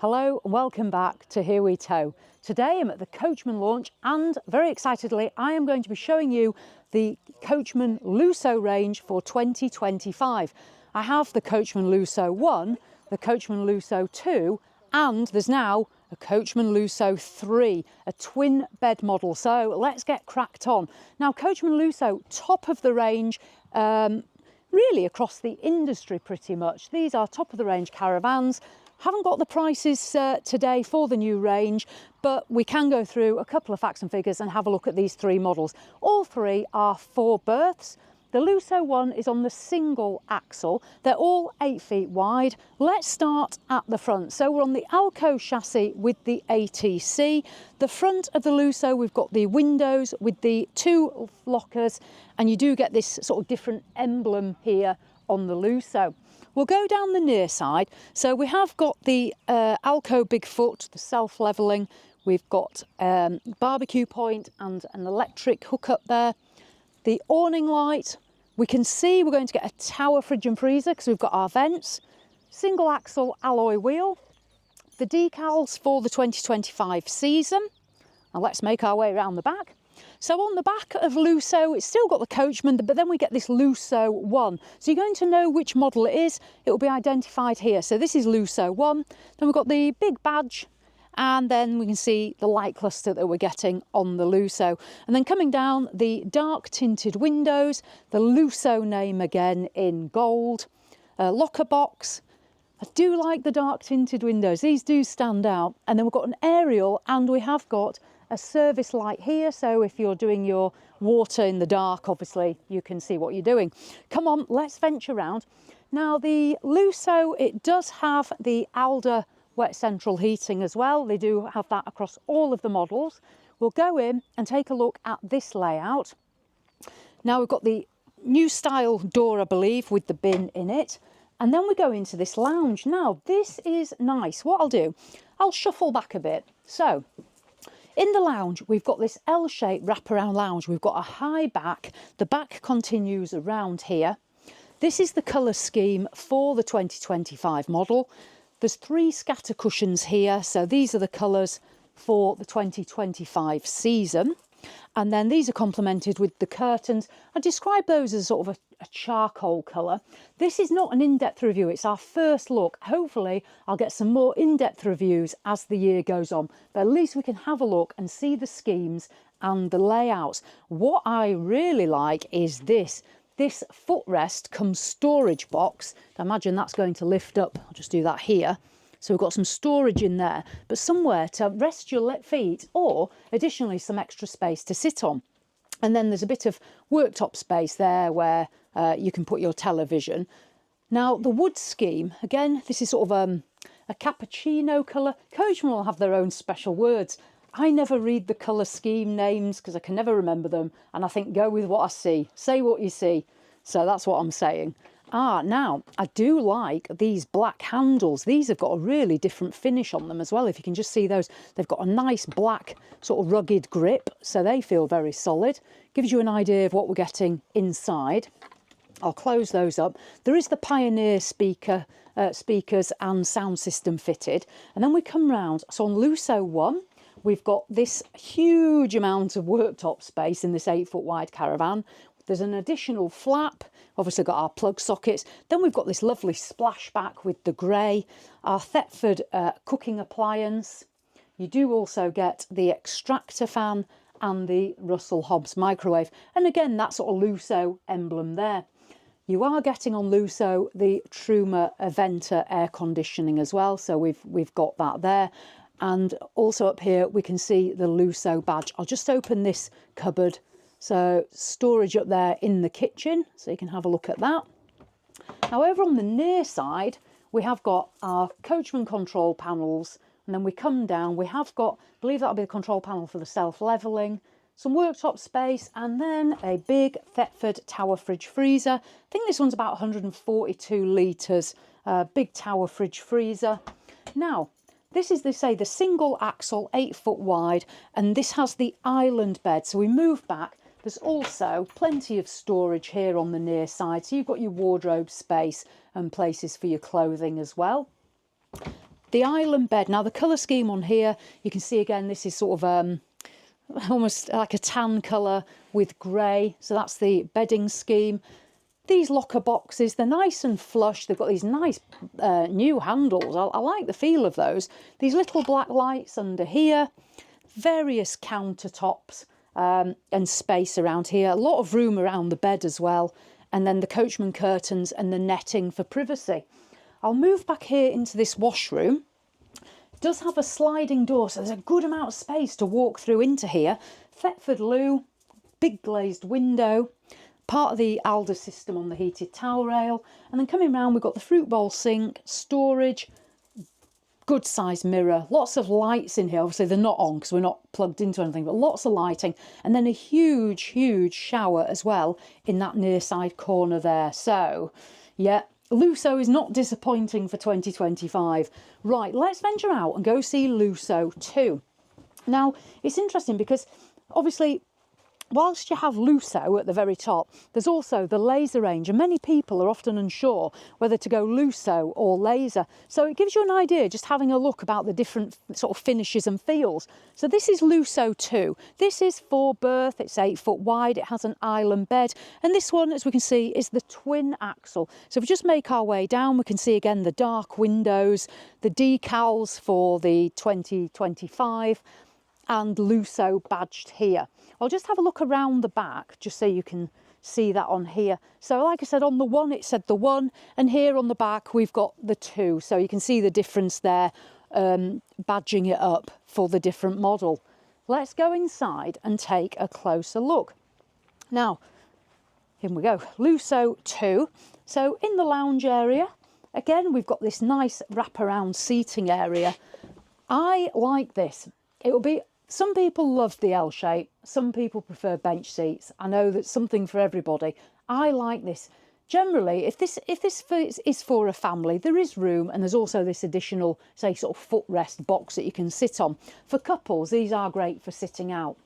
Hello and welcome back to Here We Tow. Today I'm at the Coachman launch and very excitedly I am going to be showing you the Coachman Lusso range for 2025. I have the Coachman Lusso 1, the Coachman Lusso 2 and there's now a Coachman Lusso 3, a twin bed model. So let's get cracked on. Now Coachman Lusso, top of the range, really across the industry pretty much. These are top of the range caravans. Haven't got the prices today for the new range, but we can go through a couple of facts and figures and have a look at these three models. All three are 4 berths. The Lusso 1 is on the single axle. They're all 8 feet wide. Let's start at the front. So we're on the Alco chassis with the ATC. The front of the Lusso, we've got the windows with the 2 lockers, and you do get this sort of different emblem here on the Lusso. We'll go down the near side. So we have got the Alco Bigfoot, the self-levelling. We've got barbecue point and an electric hookup there. The awning light, we can see we're going to get a tower fridge and freezer because we've got our vents. Single axle alloy wheel. The decals for the 2025 season. Now let's make our way around the back. So on the back of Lusso, it's still got the Coachman, but then we get this Lusso 1. So you're going to know which model it is. It will be identified here. So this is Lusso 1. Then we've got the big badge, and then we can see the light cluster that we're getting on the Lusso. And then coming down, the dark tinted windows, the Lusso name again in gold, locker box. I do like the dark tinted windows. These do stand out. And then we've got an aerial, and we have got a service light here, so if you're doing your water in the dark, obviously you can see what you're doing. Come on, let's venture around. Now the Lusso, it does have the Alder wet central heating as well. They do have that across all of the models. We'll go in and take a look at this layout. Now we've got the new style door, I believe, with the bin in it. And then we go into this lounge. Now this is nice. What I'll do, I'll shuffle back a bit. So in the lounge, we've got this L-shaped wraparound lounge. We've got a high back. The back continues around here. This is the colour scheme for the 2025 model. There's 3 scatter cushions here. So these are the colours for the 2025 season. And then these are complemented with the curtains. I describe those as sort of a charcoal colour. This is not an in-depth review, it's our first look. Hopefully I'll get some more in-depth reviews as the year goes on, but at least we can have a look and see the schemes and the layouts. What I really like is this footrest comes storage box. I imagine that's going to lift up. I'll just do that here. So we've got some storage in there, but somewhere to rest your feet, or additionally some extra space to sit on. And then there's a bit of worktop space there where you can put your television. Now the wood scheme, again, this is sort of a cappuccino colour. Coachman will have their own special words. I never read the colour scheme names because I can never remember them. And I think go with what I see. Say what you see. So that's what I'm saying. Now, I do like these black handles. These have got a really different finish on them as well. If you can just see those, they've got a nice black sort of rugged grip, so they feel very solid. Gives you an idea of what we're getting inside. I'll close those up. There is the Pioneer speakers and sound system fitted. And then we come round, so on Lusso 1, we've got this huge amount of worktop space in this 8 foot wide caravan. There's an additional flap, obviously got our plug sockets. Then we've got this lovely splashback with the grey, our Thetford cooking appliance. You do also get the extractor fan and the Russell Hobbs microwave. And again, that sort of Lusso emblem there. You are getting on Lusso the Truma Aventa air conditioning as well. So we've got that there. And also up here, we can see the Lusso badge. I'll just open this cupboard. So storage up there in the kitchen, so you can have a look at that. However, on the near side, we have got our Coachman control panels, and then we come down, we have got, I believe that'll be the control panel for the self-levelling, some worktop space, and then a big Thetford tower fridge freezer. I think this one's about 142 litres, big tower fridge freezer. Now, this is, they say, the single axle, 8 foot wide, and this has the island bed. So we move back. There's also plenty of storage here on the near side. So you've got your wardrobe space and places for your clothing as well. the island bed. Now the colour scheme on here, you can see again, this is sort of almost like a tan colour with grey. So that's the bedding scheme. These locker boxes, they're nice and flush. They've got these nice new handles. I like the feel of those. These little black lights under here, various countertops and space around here. A lot of room around the bed as well. And then the Coachman curtains and the netting for privacy. I'll move back here into this washroom. It does have a sliding door, so there's a good amount of space to walk through into here. Thetford loo, big glazed window, part of the Alder system on the heated towel rail. And then coming round, we've got the fruit bowl sink, storage, good sized mirror, lots of lights in here. Obviously they're not on because we're not plugged into anything, but lots of lighting. And then a huge shower as well in that near side corner there. So yeah, Lusso is not disappointing for 2025. Right, let's venture out and go see Lusso 2. Now, it's interesting because obviously, whilst you have Lusso at the very top, there's also the laser range, and many people are often unsure whether to go Lusso or laser. So it gives you an idea just having a look about the different sort of finishes and feels. So this is Lusso 2. This is 4 berth, it's 8 foot wide, it has an island bed, and this one, as we can see, is the twin axle. So if we just make our way down, we can see again the dark windows, the decals for the 2025, and Lusso badged here. I'll just have a look around the back just so you can see that on here. So like I said, on the one it said the 1, and here on the back we've got the 2. So you can see the difference there, badging it up for the different model. Let's go inside and take a closer look. Now, here we go, Lusso 2. So in the lounge area, again, we've got this nice wraparound seating area. I like this. It will be, some people love the L shape, some people prefer bench seats. I know that's something for everybody. I like this. Generally, if this is for a family, there is room, and there's also this additional, say, sort of footrest box that you can sit on. For couples, these are great for sitting out.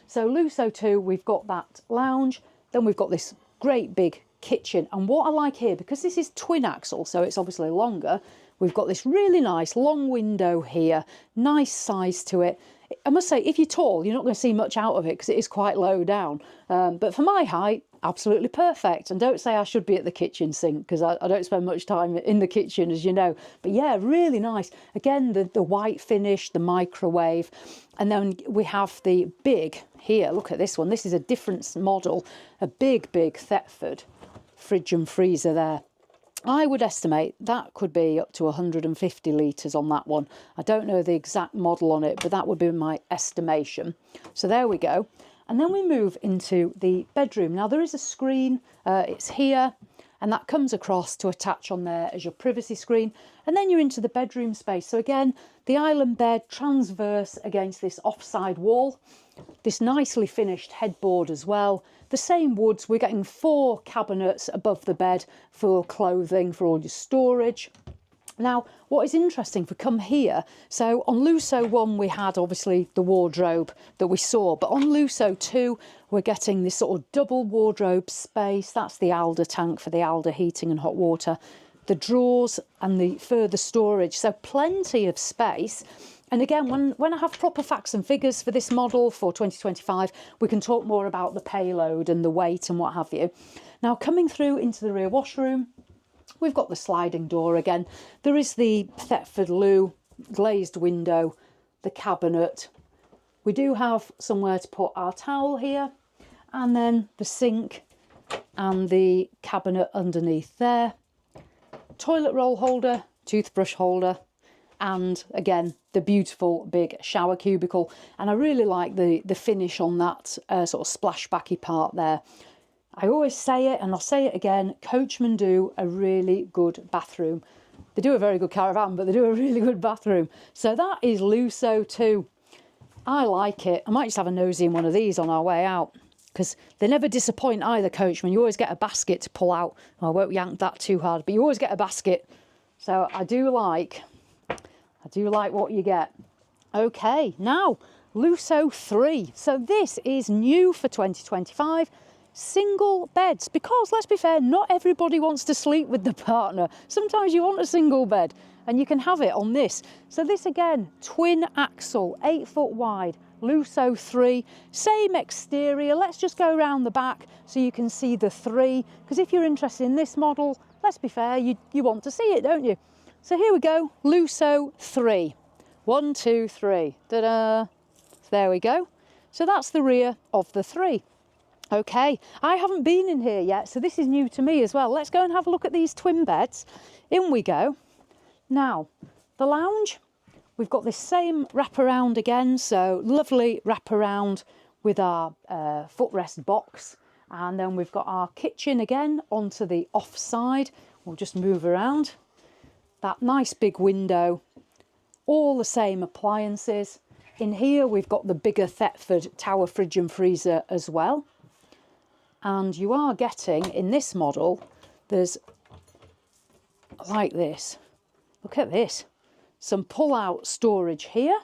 So Lusso 2, we've got that lounge, then we've got this great big kitchen. And what I like here, because this is twin axle, so it's obviously longer, we've got this really nice long window here, nice size to it. I must say, if you're tall, you're not going to see much out of it because it is quite low down. But for my height, absolutely perfect. And don't say I should be at the kitchen sink, because I don't spend much time in the kitchen, as you know. But yeah, really nice. Again, the white finish, the microwave. And then we have the big, here, look at this one. This is a different model, a big Thetford fridge and freezer there. I would estimate that could be up to 150 litres on that one. I don't know the exact model on it, but that would be my estimation. So there we go. And then we move into the bedroom. Now there is a screen, it's here, and that comes across to attach on there as your privacy screen. And then you're into the bedroom space. So again, the island bed transverse against this offside wall. This nicely finished headboard as well. The same woods, we're getting 4 cabinets above the bed for clothing, for all your storage. Now, what is interesting, if we come here, so on Lusso 1 we had obviously the wardrobe that we saw, but on Lusso 2 we're getting this sort of double wardrobe space. That's the Alder tank for the Alder heating and hot water, the drawers and the further storage, so plenty of space. And again, when I have proper facts and figures for this model for 2025, we can talk more about the payload and the weight and what have you. Now, coming through into the rear washroom, we've got the sliding door again. There is the Thetford loo, glazed window, the cabinet. We do have somewhere to put our towel here, and then the sink and the cabinet underneath there. Toilet roll holder, toothbrush holder, and again, the beautiful big shower cubicle. And I really like the finish on that sort of splashbacky part there. I always say it, and I'll say it again, Coachman do a really good bathroom. They do a very good caravan, but they do a really good bathroom. So that is Lusso 2. I like it. I might just have a nosy in one of these on our way out, because they never disappoint either, Coachman. You always get a basket to pull out. I won't yank that too hard, but you always get a basket. So I do like what you get. Okay, now Lusso 3. So this is new for 2025. Single beds, because let's be fair, not everybody wants to sleep with the partner. Sometimes you want a single bed. and you can have it on this. So this again, twin axle, 8 foot wide, Lusso 3, same exterior. Let's just go around the back so you can see the 3, because if you're interested in this model, let's be fair, you want to see it, don't you? So here we go, Lusso 3. 1, 2, 3. Ta-da! There we go. So that's the rear of the 3. Okay, I haven't been in here yet, so this is new to me as well. Let's go and have a look at these twin beds. In we go. Now, the lounge, we've got this same wraparound again, so lovely wraparound with our footrest box. And then we've got our kitchen again onto the off side. We'll just move around. That nice big window, all the same appliances. In here, we've got the bigger Thetford tower fridge and freezer as well. And you are getting, in this model, there's like this. Look at this. Some pull-out storage here.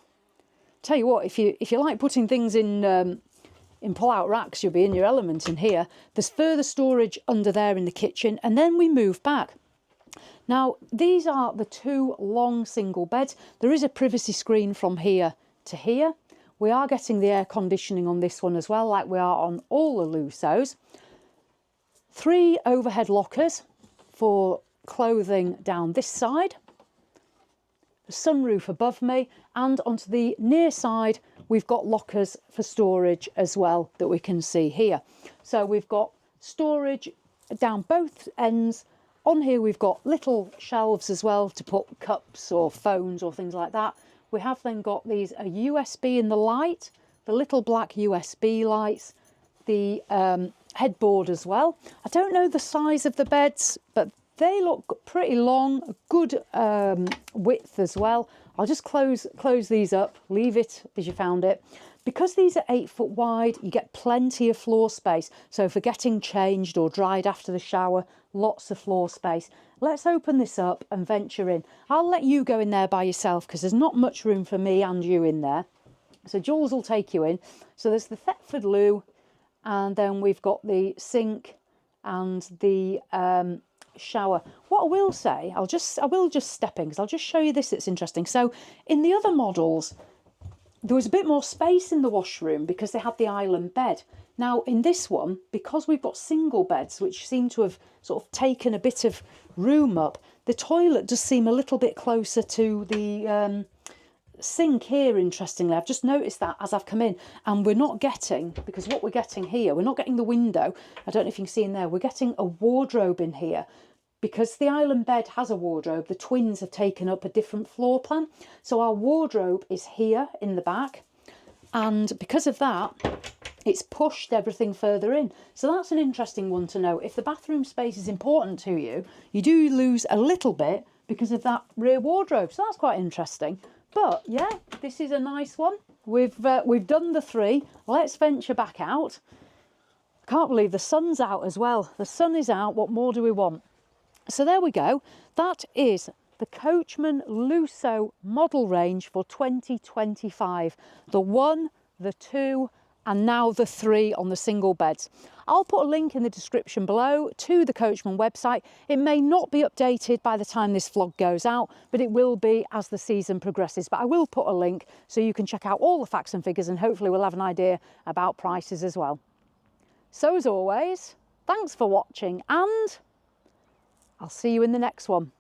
Tell you what, if you like putting things in pull-out racks, you'll be in your element in here. There's further storage under there in the kitchen, and then we move back. Now, these are the 2 long single beds. There is a privacy screen from here to here. We are getting the air conditioning on this one as well, like we are on all the Lussos. 3 overhead lockers for clothing down this side. The sunroof above me, and onto the near side we've got lockers for storage as well that we can see here. So we've got storage down both ends. On here we've got little shelves as well to put cups or phones or things like that. We have then got these a USB in the light, the little black USB lights, the headboard as well. I don't know the size of the beds, but they look pretty long, good width as well. I'll just close these up, leave it as you found it. Because these are 8 foot wide, you get plenty of floor space. So for getting changed or dried after the shower, lots of floor space. Let's open this up and venture in. I'll let you go in there by yourself because there's not much room for me and you in there. So Jules will take you in. So there's the Thetford loo, and then we've got the sink and the shower. What I will say, I will just step in because I'll just show you this. It's interesting. So in the other models, there was a bit more space in the washroom because they had the island bed. Now in this one, because we've got single beds, which seem to have sort of taken a bit of room up, the toilet does seem a little bit closer to the sink here, interestingly. I've just noticed that as I've come in, and we're not getting, because what we're getting here, we're not getting the window. I don't know if you can see in there, we're getting a wardrobe in here. Because the island bed has a wardrobe, the twins have taken up a different floor plan. So our wardrobe is here in the back. And because of that, it's pushed everything further in. So that's an interesting one to know. If the bathroom space is important to you, you do lose a little bit because of that rear wardrobe. So that's quite interesting. But yeah, this is a nice one. We've done the 3. Let's venture back out. I can't believe the sun's out as well. The sun is out. What more do we want? So there we go. That is the Coachman Lusso model range for 2025. The 1, the 2, and now the 3 on the single beds. I'll put a link in the description below to the Coachman website. It may not be updated by the time this vlog goes out, but it will be as the season progresses. But I will put a link so you can check out all the facts and figures, and hopefully we'll have an idea about prices as well. So as always, thanks for watching, and I'll see you in the next one.